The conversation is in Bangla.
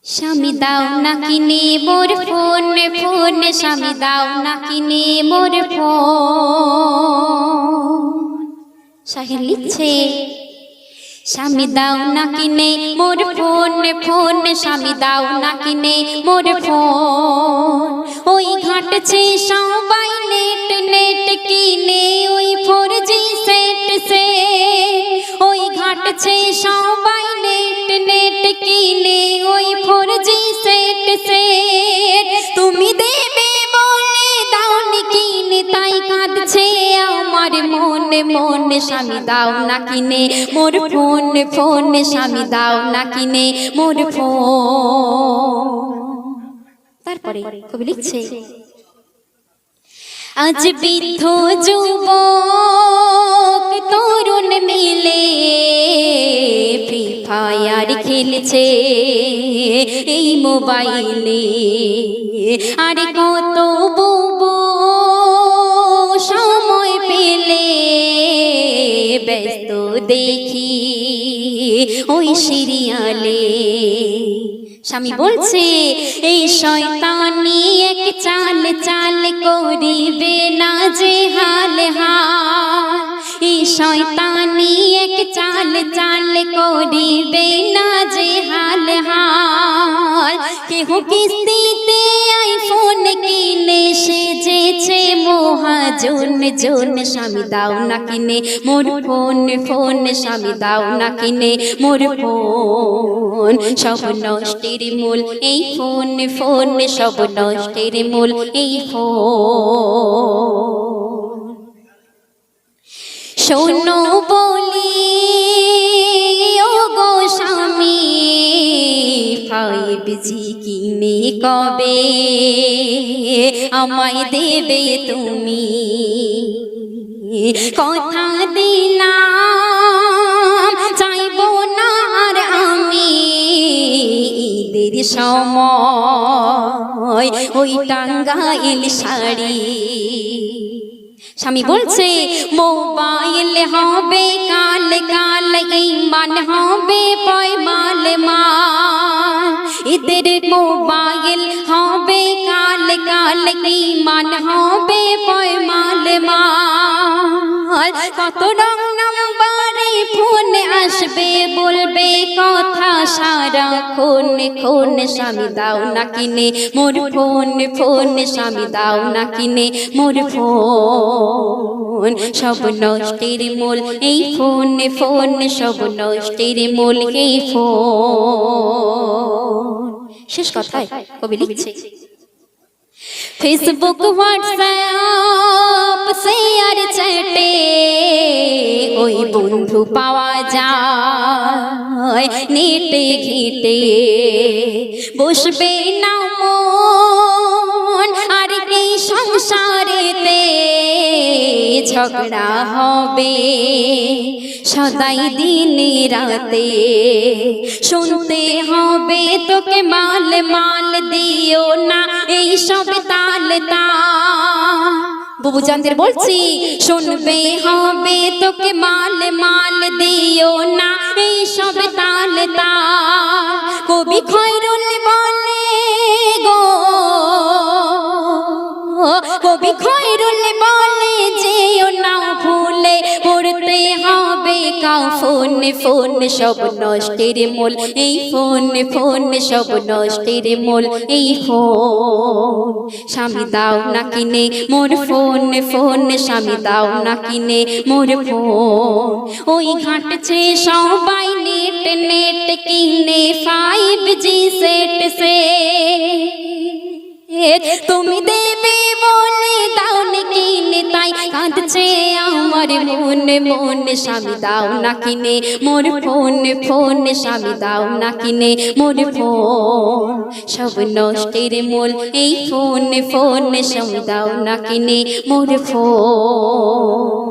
স্বামী দাও না কিনে মোর ফোন ফোন, স্বামী দাও না কিনে মোর ফোন। শাহির লিখছে স্বামী দাও না কিনে মোর ফোন ফোন, স্বামী দাও না কিনে মোর ফোন। ওই ঘাটছে সবাই নেট নেট কিনে ওই 4G সেট সে। ওই ঘাটছে সবাই নেট নেট কিনে ওই 4G সেট সে। তুমি দেবে বলে দাওনি কিনে তাই কাঁদছে আমার মন মন। স্বামী দাও না কিনে মোর ফোন ফোন, স্বামী দাও না কিনে মোর ফোন। তারপরে কবি লিখছে আজ বৃদ্ধ যুবক তরুণ মিলে ফ্রি ফায়ার খেলছে এই মোবাইলে। আর কত বুবু সময় পেলে ব্যস্ত দেখি ওই সিরিয়ালে। স্বামী বলছে এই শয়তানি এক চাল চাল করিবে না যে হাল হাল। এই শয়তানি এক চাল চাল করিবে না যে হাল হাল। কেহ কিস্তিতে আইফোন কিনে সেজেছে মহাজন জন। স্বামী দাও না কিনে মোর ফোন ফোন, স্বামী দাও না কিনে মোর ফোন। সব নষ্টের মূল এই ফোন ফোন, সব নষ্টের মূল এই ফোন। শোনো বলি ও গো স্বামী 5G কিনে কবে আমায় দেবে তুমি? কথা দিলাম চাইবো না আর আমি ঈদের সময় ওই টাঙ্গাইল শাড়ি। স্বামী বলছে মোবাইল হবে কাল কাল, ঈমান হবে পয়মাল মাল। ঈদের মোবাইল হবে কাল কাল, ঈমান হবে পয়মাল মাল। কত রং নাম্বারে ফোন আসবে বলবে কথা সারা খুন খুন। স্বামী দাও না কিনে মোর ফোন ফোন, স্বামী দাও না কিনে মোর ফোন। সব নষ্টের মূল এই ফোন ফোন, সব নষ্টের মূল এই ফোন। শেষ কথায় কবি লিখছে ফেসবুক হোয়াটসঅ্যাপ শেয়ার চ্যাটে ওই বন্ধু পাওয়া যায় নেটে ঘেটে। বসবে না মন আর কি সংসারেতে, ঝগড়া হবে সদাই দিনে রাতে। শুনতে হবে তোকে মাল মাল দিও না এই সব তাল তাল। বুবু জানদের বলছি শুনবে হবে তোকে মাল মাল দিও না এই সব তাল তাল। কবি খয়রুল বলে গো, কবি খয়রুল বলে যেও না ভুলে পড়তে হবে কাউ ফোন ফোন। সব নষ্টের মূল এই ফোন ফোন, সব নষ্টের মূল এই ফোন। স্বামী দাও না কিনে মোর ফোন ফোন, স্বামী দাও না কিনে মোর ফোন। ওই ঘাটছে সবাই নেট নেট কিনে 5G সেট সে। তুমি দেবে বলে দাওনি কিনে তাই কাঁদছে আমার মন মন। স্বামী দাও না কিনে মোর ফোন ফোন, স্বামী দাও না কিনে মোর ফোন। সব নষ্টের মূল এই ফোন ফোন, স্বামী দাও না কিনে মোর ফোন।